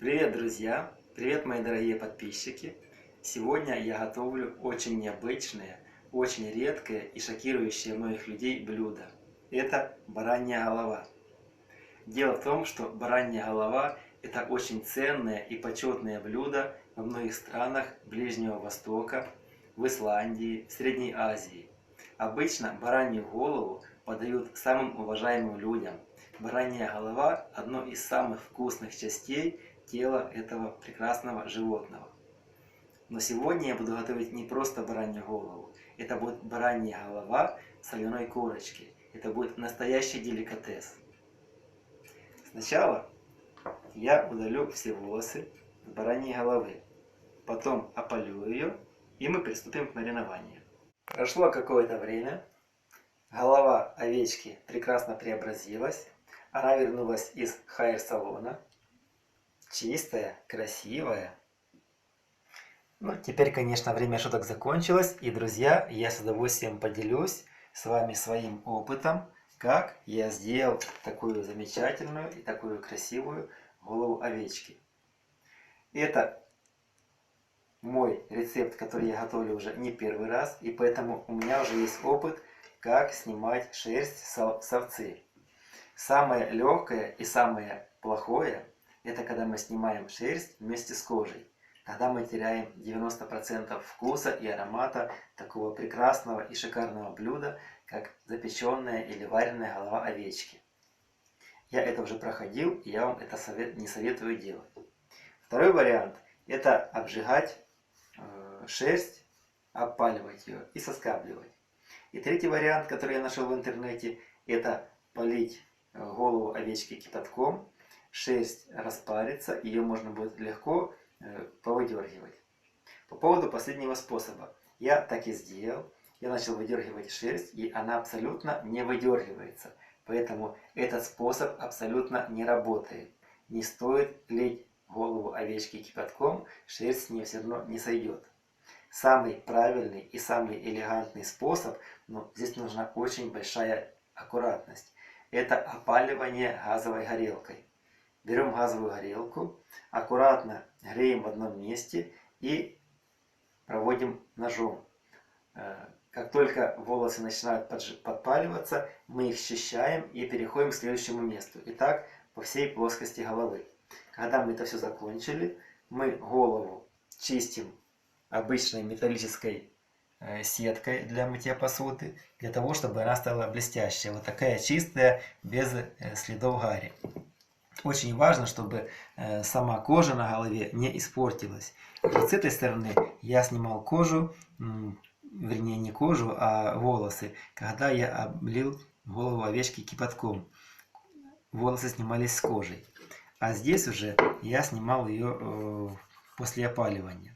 Привет, друзья! Привет, мои дорогие подписчики! Сегодня я готовлю очень необычное, очень редкое и шокирующее многих людей блюдо. Это баранья голова. Дело в том, что баранья голова – это очень ценное и почетное блюдо во многих странах Ближнего Востока, в Исландии, в Средней Азии. Обычно баранью голову подают самым уважаемым людям. Баранья голова – одно из самых вкусных частей тела этого прекрасного животного. Но сегодня я буду готовить не просто баранью голову. Это будет баранья голова в соляной корочке. Это будет настоящий деликатес. Сначала я удалю все волосы с бараньей головы. Потом опалю ее, и мы приступим к маринованию. Прошло какое-то время. Голова овечки прекрасно преобразилась. Она вернулась из хайр-салона. Чистая, красивая. Ну, теперь, конечно, время шуток закончилось. И, друзья, я с удовольствием поделюсь с вами своим опытом, как я сделал такую замечательную и такую красивую голову овечки. Это мой рецепт, который я готовлю уже не первый раз. И поэтому у меня уже есть опыт, как снимать шерсть с овцы. Самое легкое и самое плохое – это когда мы снимаем шерсть вместе с кожей. Тогда мы теряем 90% вкуса и аромата такого прекрасного и шикарного блюда, как запеченная или вареная голова овечки. Я это уже проходил, и я вам это не советую делать. Второй вариант – это обжигать шерсть, опаливать ее и соскабливать. И третий вариант, который я нашел в интернете, это полить голову овечки кипятком, шерсть распарится, ее можно будет легко повыдергивать. По поводу последнего способа. Я так и сделал. Я начал выдергивать шерсть, и она абсолютно не выдергивается. Поэтому этот способ абсолютно не работает. Не стоит лить голову овечки кипятком, шерсть с нее все равно не сойдет. Самый правильный и самый элегантный способ, но здесь нужна очень большая аккуратность. Это опаливание газовой горелкой. Берем газовую горелку, аккуратно греем в одном месте и проводим ножом. Как только волосы начинают подпаливаться, мы их счищаем и переходим к следующему месту. И так по всей плоскости головы. Когда мы это все закончили, мы голову чистим обычной металлической сеткой для мытья посуды, для того, чтобы она стала блестящая. Вот такая чистая, без следов гари. Очень важно, чтобы сама кожа на голове не испортилась. Вот с этой стороны я снимал кожу, вернее не кожу, а волосы, когда я облил голову овечки кипятком. Волосы снимались с кожей. А здесь уже я снимал ее после опаливания.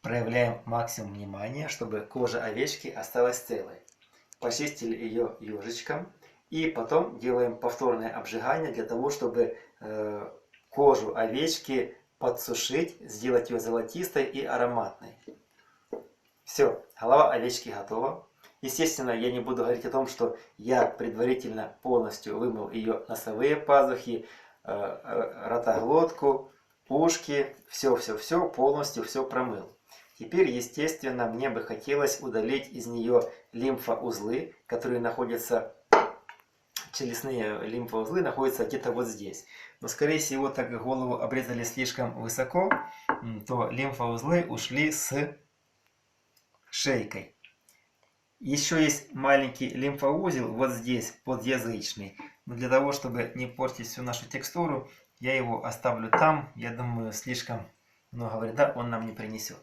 Проявляем максимум внимания, чтобы кожа овечки осталась целой. Почистили ее ежичком. И потом делаем повторное обжигание для того, чтобы кожу овечки подсушить, сделать ее золотистой и ароматной. Все, голова овечки готова. Естественно, я не буду говорить о том, что я предварительно полностью вымыл ее носовые пазухи, ротоглотку, ушки, все полностью все промыл. Теперь, естественно, мне бы хотелось удалить из нее лимфоузлы, которые находятся, челюстные лимфоузлы находятся где-то вот здесь. Но, скорее всего, так как голову обрезали слишком высоко, то лимфоузлы ушли с шейкой. Еще есть маленький лимфоузел вот здесь, подъязычный. Но для того, чтобы не портить всю нашу текстуру, я его оставлю там. Я думаю, слишком много вреда он нам не принесет.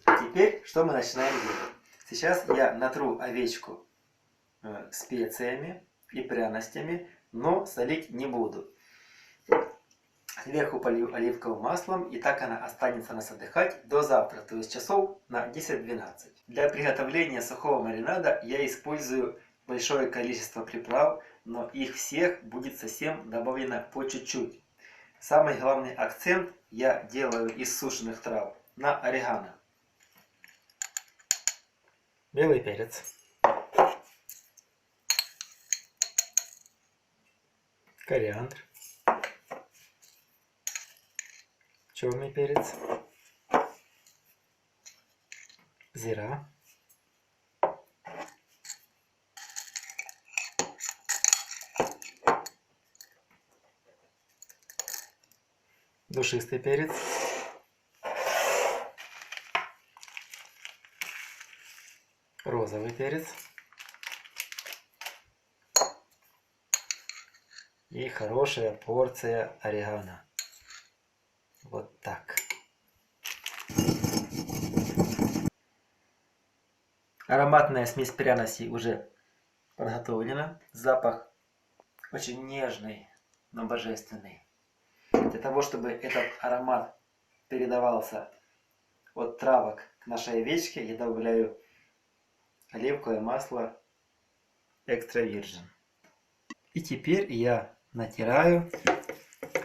Теперь, что мы начинаем делать? Сейчас я натру овечку специями и пряностями, но солить не буду. Сверху полью оливковым маслом, и так она останется у нас отдыхать до завтра, то есть часов на 10-12. Для приготовления сухого маринада я использую большое количество приправ, но их всех будет совсем добавлено по чуть-чуть. Самый главный акцент я делаю из сушеных трав на орегано. Белый перец. Кориандр. черный перец, зира, душистый перец, розовый перец и хорошая порция орегано. Вот так. Ароматная смесь пряностей уже подготовлена. Запах очень нежный, но божественный. Для того, чтобы этот аромат передавался от травок к нашей овечке, я добавляю оливковое масло экстра virgin. И теперь я натираю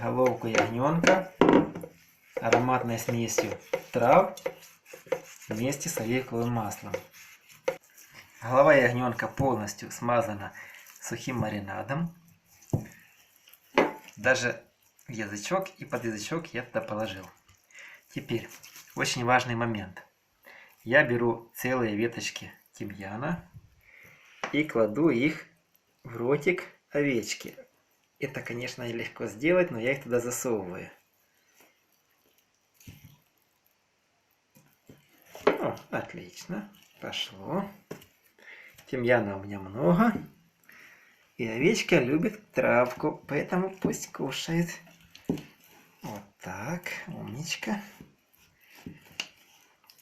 головку ягненка ароматной смесью трав вместе с оливковым маслом. Голова ягненка полностью смазана сухим маринадом. Даже язычок и под язычок я туда положил. Теперь очень важный момент. Я беру целые веточки тимьяна и кладу их в ротик овечки. Это, конечно, нелегко сделать, но я их туда засовываю. О, отлично, пошло. Тимьяна у меня много. И овечка любит травку, поэтому пусть кушает. Вот так, умничка.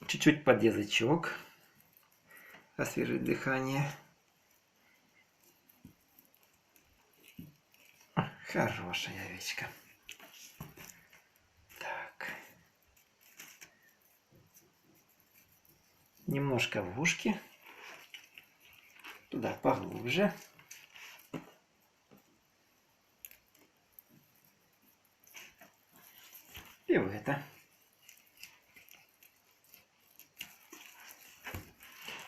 Чуть-чуть под язычок. Освежить дыхание. Хорошая овечка. Так. Немножко в ушки. Туда поглубже. И в это.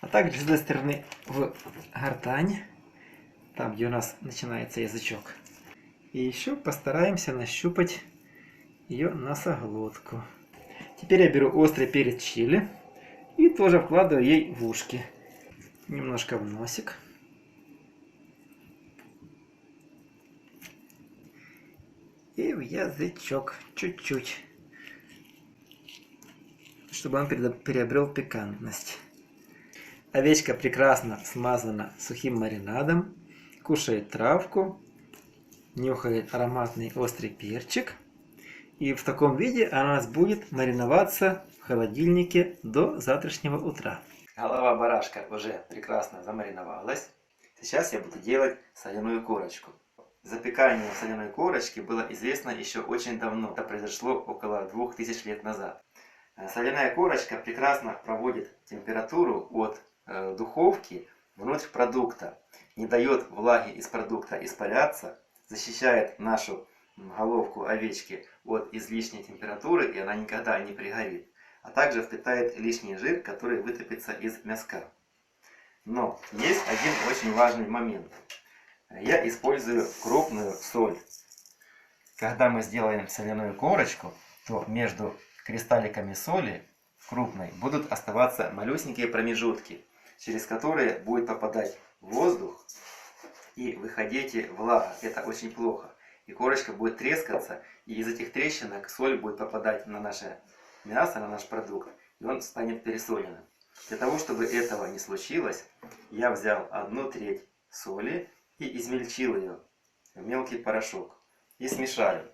А также с этой стороны в гортань, там где у нас начинается язычок. И еще постараемся нащупать ее носоглотку. Теперь я беру острый перец чили и тоже вкладываю ей в ушки. Немножко в носик. И в язычок чуть-чуть, чтобы он приобрел пикантность. Овечка прекрасно смазана сухим маринадом, кушает травку, нюхает ароматный острый перчик. И в таком виде она у нас будет мариноваться в холодильнике до завтрашнего утра. Голова барашка уже прекрасно замариновалась. Сейчас я буду делать соляную корочку. Запекание соляной корочки было известно еще очень давно. Это произошло около 2000 лет назад. Соляная корочка прекрасно проводит температуру от духовки внутрь продукта. Не дает влаге из продукта испаряться. Защищает нашу головку овечки от излишней температуры, и она никогда не пригорит. А также впитает лишний жир, который вытопится из мяска. Но есть один очень важный момент. Я использую крупную соль. Когда мы сделаем соляную корочку, то между кристалликами соли крупной будут оставаться малюсенькие промежутки, через которые будет попадать воздух и выходить влага. Это очень плохо. И корочка будет трескаться, и из этих трещинок соль будет попадать на наше мясо, на наш продукт, и он станет пересоленным. Для того, чтобы этого не случилось, я взял 1/3 соли и измельчил ее в мелкий порошок и смешаю.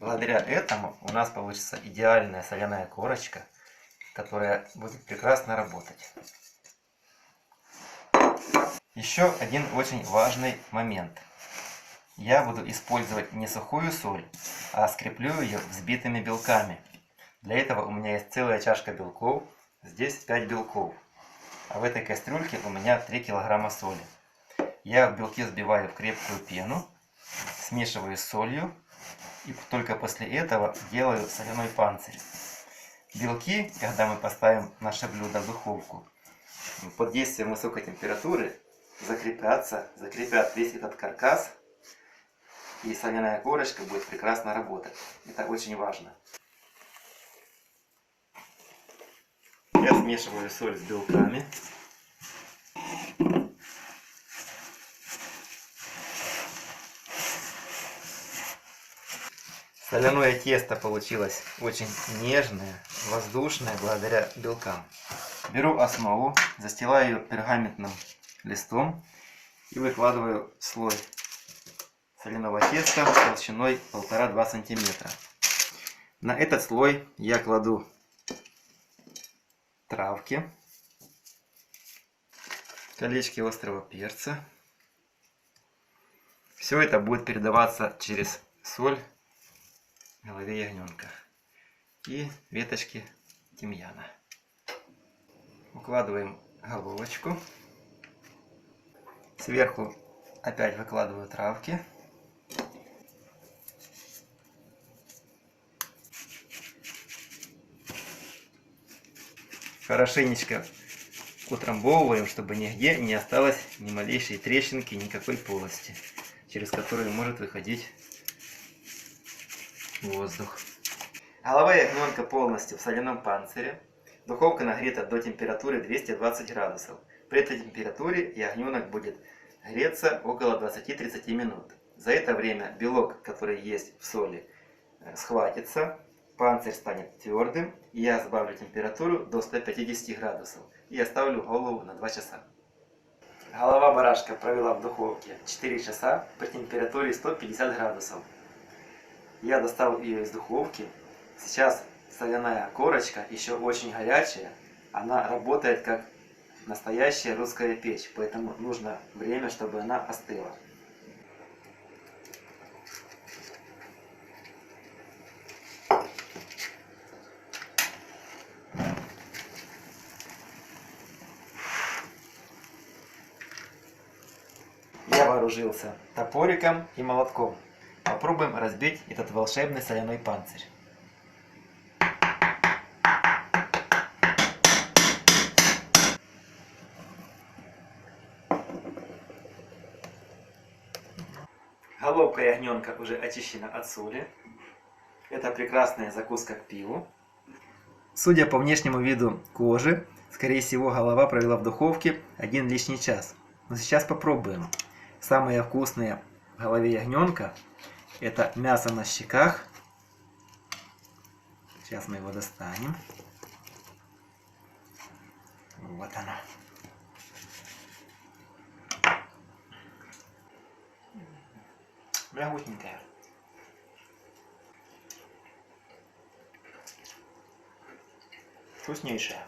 Благодаря этому у нас получится идеальная соляная корочка, которая будет прекрасно работать. Еще один очень важный момент. Я буду использовать не сухую соль, а скреплю ее взбитыми белками. Для этого у меня есть целая чашка белков, здесь 5 белков. А в этой кастрюльке у меня 3 килограмма соли. Я белки взбиваю в крепкую пену, смешиваю с солью и только после этого делаю соляной панцирь. Белки, когда мы поставим наше блюдо в духовку, под действием высокой температуры закрепят весь этот каркас, и соляная корочка будет прекрасно работать. Это очень важно. Я смешиваю соль с белками. Соляное тесто получилось очень нежное, воздушное благодаря белкам. Беру основу, застилаю ее пергаментным листом и выкладываю слой соляного теста толщиной 1,5-2 см. На этот слой я кладу травки, колечки острого перца. Все это будет передаваться через соль голове ягненка и веточки тимьяна. Укладываем головочку. Сверху опять выкладываю травки. Хорошенечко утрамбовываем, чтобы нигде не осталось ни малейшей трещинки, никакой полости, через которую может выходить воздух. Голова ягненка полностью в соляном панцире. Духовка нагрета до температуры 220 градусов. При этой температуре ягненок будет греться около 20-30 минут. За это время белок, который есть в соли, схватится, панцирь станет твердым, и я сбавлю температуру до 150 градусов и оставлю голову на 2 часа. Голова барашка провела в духовке 4 часа при температуре 150 градусов. Я достал ее из духовки. Сейчас соляная корочка еще очень горячая. Она работает как настоящая русская печь, поэтому нужно время, чтобы она остыла. Я вооружился топориком и молотком. Попробуем разбить этот волшебный соляной панцирь. Головка ягненка уже очищена от соли. Это прекрасная закуска к пиву. Судя по внешнему виду кожи, скорее всего, голова провела в духовке 1 лишний час. Но сейчас попробуем. Самое вкусное в голове ягненка — это мясо на щеках. Сейчас мы его достанем. Вот оно. Мягусенькая. Вкуснейшая.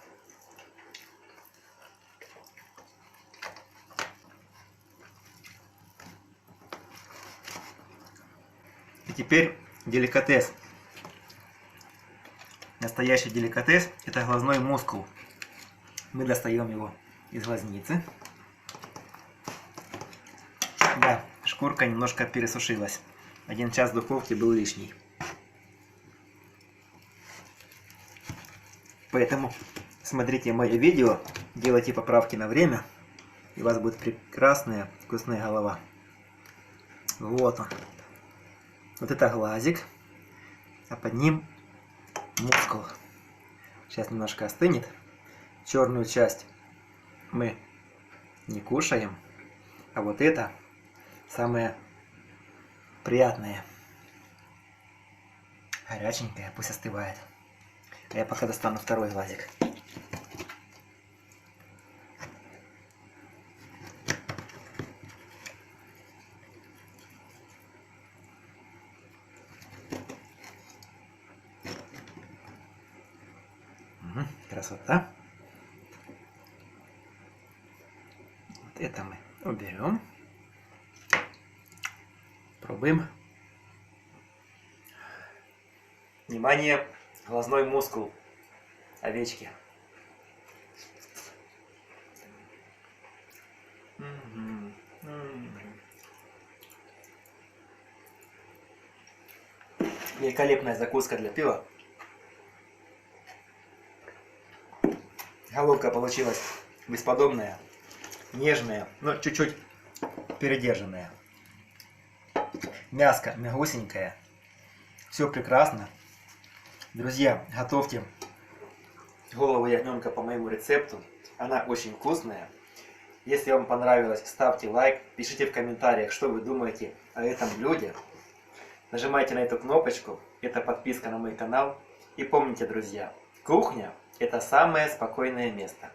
И теперь деликатес. Настоящий деликатес — это глазной мускул. Мы достаем его из глазницы. Да, шкурка немножко пересушилась. 1 час в духовке был лишний. Поэтому смотрите мое видео, делайте поправки на время, и у вас будет прекрасная вкусная голова. Вот он. Вот это глазик, а под ним мускул. Сейчас немножко остынет. Черную часть мы не кушаем, а вот это самое приятное. Горяченькое, пусть остывает. А я пока достану второй глазик. Красота. Вот это мы уберем. Пробуем. Внимание, глазной мускул овечки. Великолепная закуска для пива. Головка получилась бесподобная, нежная, но чуть-чуть передержанная. Мяско мягусенькое. Все прекрасно. Друзья, готовьте голову ягненка по моему рецепту. Она очень вкусная. Если вам понравилось, ставьте лайк, пишите в комментариях, что вы думаете о этом блюде. Нажимайте на эту кнопочку, это подписка на мой канал. И помните, друзья, кухня – это самое спокойное место.